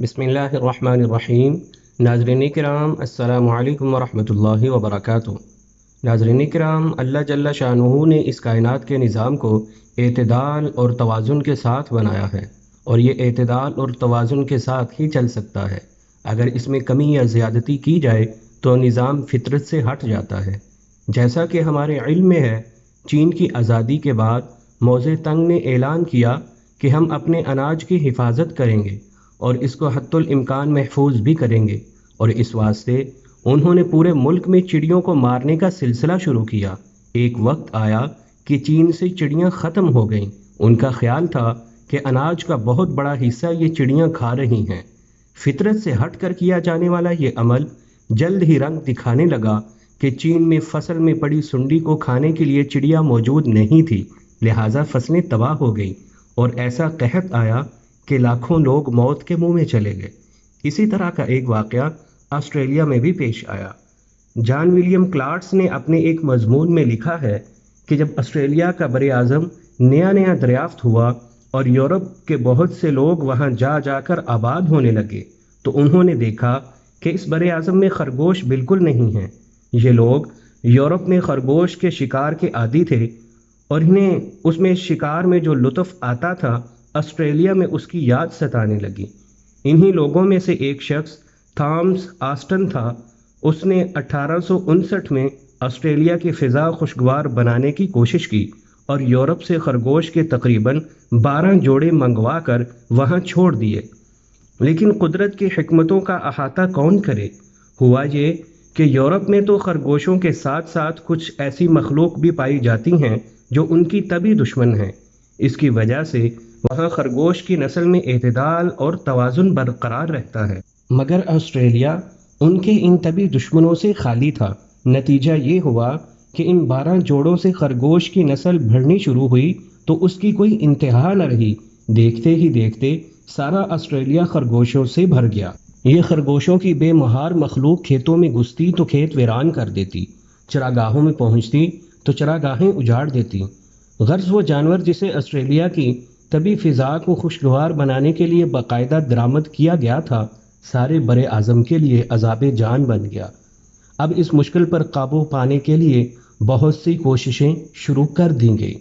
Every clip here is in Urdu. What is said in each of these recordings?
بسم اللہ الرحمن الرحیم۔ ناظرین کرام السلام علیکم ورحمۃ اللہ وبرکاتہ۔ ناظرین کرام، اللہ جل شانہ نے اس کائنات کے نظام کو اعتدال اور توازن کے ساتھ بنایا ہے، اور یہ اعتدال اور توازن کے ساتھ ہی چل سکتا ہے۔ اگر اس میں کمی یا زیادتی کی جائے تو نظام فطرت سے ہٹ جاتا ہے۔ جیسا کہ ہمارے علم میں ہے، چین کی آزادی کے بعد موزے تنگ نے اعلان کیا کہ ہم اپنے اناج کی حفاظت کریں گے اور اس کو حتی الامکان محفوظ بھی کریں گے، اور اس واسطے انہوں نے پورے ملک میں چڑیوں کو مارنے کا سلسلہ شروع کیا۔ ایک وقت آیا کہ چین سے چڑیاں ختم ہو گئیں۔ ان کا خیال تھا کہ اناج کا بہت بڑا حصہ یہ چڑیاں کھا رہی ہیں۔ فطرت سے ہٹ کر کیا جانے والا یہ عمل جلد ہی رنگ دکھانے لگا کہ چین میں فصل میں پڑی سنڈی کو کھانے کے لیے چڑیا موجود نہیں تھی، لہٰذا فصلیں تباہ ہو گئیں اور ایسا قحط آیا کہ لاکھوں لوگ موت کے منہ میں چلے گئے۔ اسی طرح کا ایک واقعہ آسٹریلیا میں بھی پیش آیا۔ جان ولیم کلارکس نے اپنے ایک مضمون میں لکھا ہے کہ جب آسٹریلیا کا بر اعظم نیا نیا دریافت ہوا اور یورپ کے بہت سے لوگ وہاں جا جا کر آباد ہونے لگے تو انہوں نے دیکھا کہ اس بر اعظم میں خرگوش بالکل نہیں ہیں۔ یہ لوگ یورپ میں خرگوش کے شکار کے عادی تھے اور انہیں اس میں شکار میں جو لطف آتا تھا آسٹریلیا میں اس کی یاد ستانے لگی۔ انہی لوگوں میں سے ایک شخص تھامس آسٹن تھا۔ اس نے 1859 میں آسٹریلیا کی فضا خوشگوار بنانے کی کوشش کی اور یورپ سے خرگوش کے تقریباً 12 جوڑے منگوا کر وہاں چھوڑ دیے۔ لیکن قدرت کی حکمتوں کا احاطہ کون کرے؟ ہوا یہ کہ یورپ میں تو خرگوشوں کے ساتھ ساتھ کچھ ایسی مخلوق بھی پائی جاتی ہیں جو ان کی طبعی دشمن ہیں۔ اس کی وجہ سے وہاں خرگوش کی نسل میں اعتدال اور توازن برقرار رہتا ہے، مگر آسٹریلیا ان کے ان طبعی دشمنوں سے خالی تھا۔ نتیجہ یہ ہوا کہ ان 12 جوڑوں سے خرگوش کی نسل بڑھنی شروع ہوئی تو اس کی کوئی انتہا نہ رہی۔ دیکھتے ہی دیکھتے سارا آسٹریلیا خرگوشوں سے بھر گیا۔ یہ خرگوشوں کی بے مہار مخلوق کھیتوں میں گھستی تو کھیت ویران کر دیتی، چراگاہوں میں پہنچتی تو چراگاہیں اجاڑ دیتی۔ غرض وہ جانور جسے آسٹریلیا کی طبی فضا کو خوشگوار بنانے کے لیے باقاعدہ درآمد کیا گیا تھا، سارے بر اعظم کے لیے عذاب جان بن گیا۔ اب اس مشکل پر قابو پانے کے لیے بہت سی کوششیں شروع کر دی گئی۔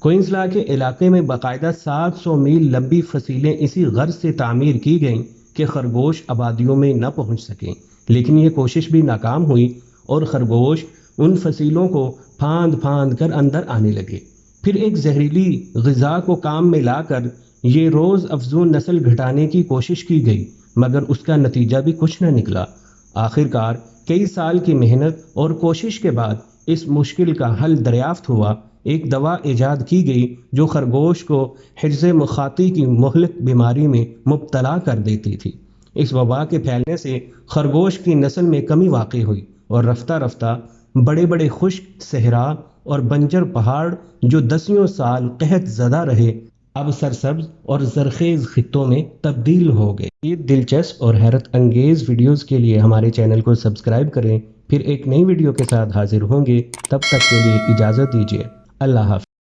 کوئنزلا کے علاقے میں باقاعدہ 700 میل لمبی فصیلیں اسی غرض سے تعمیر کی گئیں کہ خرگوش آبادیوں میں نہ پہنچ سکیں، لیکن یہ کوشش بھی ناکام ہوئی اور خرگوش ان فصیلوں کو پھاند پھاند کر اندر آنے لگے۔ پھر ایک زہریلی غذا کو کام میں لا کر یہ روز افزون نسل گھٹانے کی کوشش کی گئی، مگر اس کا نتیجہ بھی کچھ نہ نکلا۔ آخرکار کئی سال کی محنت اور کوشش کے بعد اس مشکل کا حل دریافت ہوا۔ ایک دوا ایجاد کی گئی جو خرگوش کو حرز مخاطی کی مہلک بیماری میں مبتلا کر دیتی تھی۔ اس وبا کے پھیلنے سے خرگوش کی نسل میں کمی واقع ہوئی اور رفتہ رفتہ بڑے بڑے خشک صحرا اور بنجر پہاڑ جو دسیوں سال قحط زدہ رہے اب سرسبز اور زرخیز خطوں میں تبدیل ہو گئے۔ یہ دلچسپ اور حیرت انگیز ویڈیوز کے لیے ہمارے چینل کو سبسکرائب کریں۔ پھر ایک نئی ویڈیو کے ساتھ حاضر ہوں گے، تب تک کے لیے اجازت دیجیے۔ اللہ حافظ۔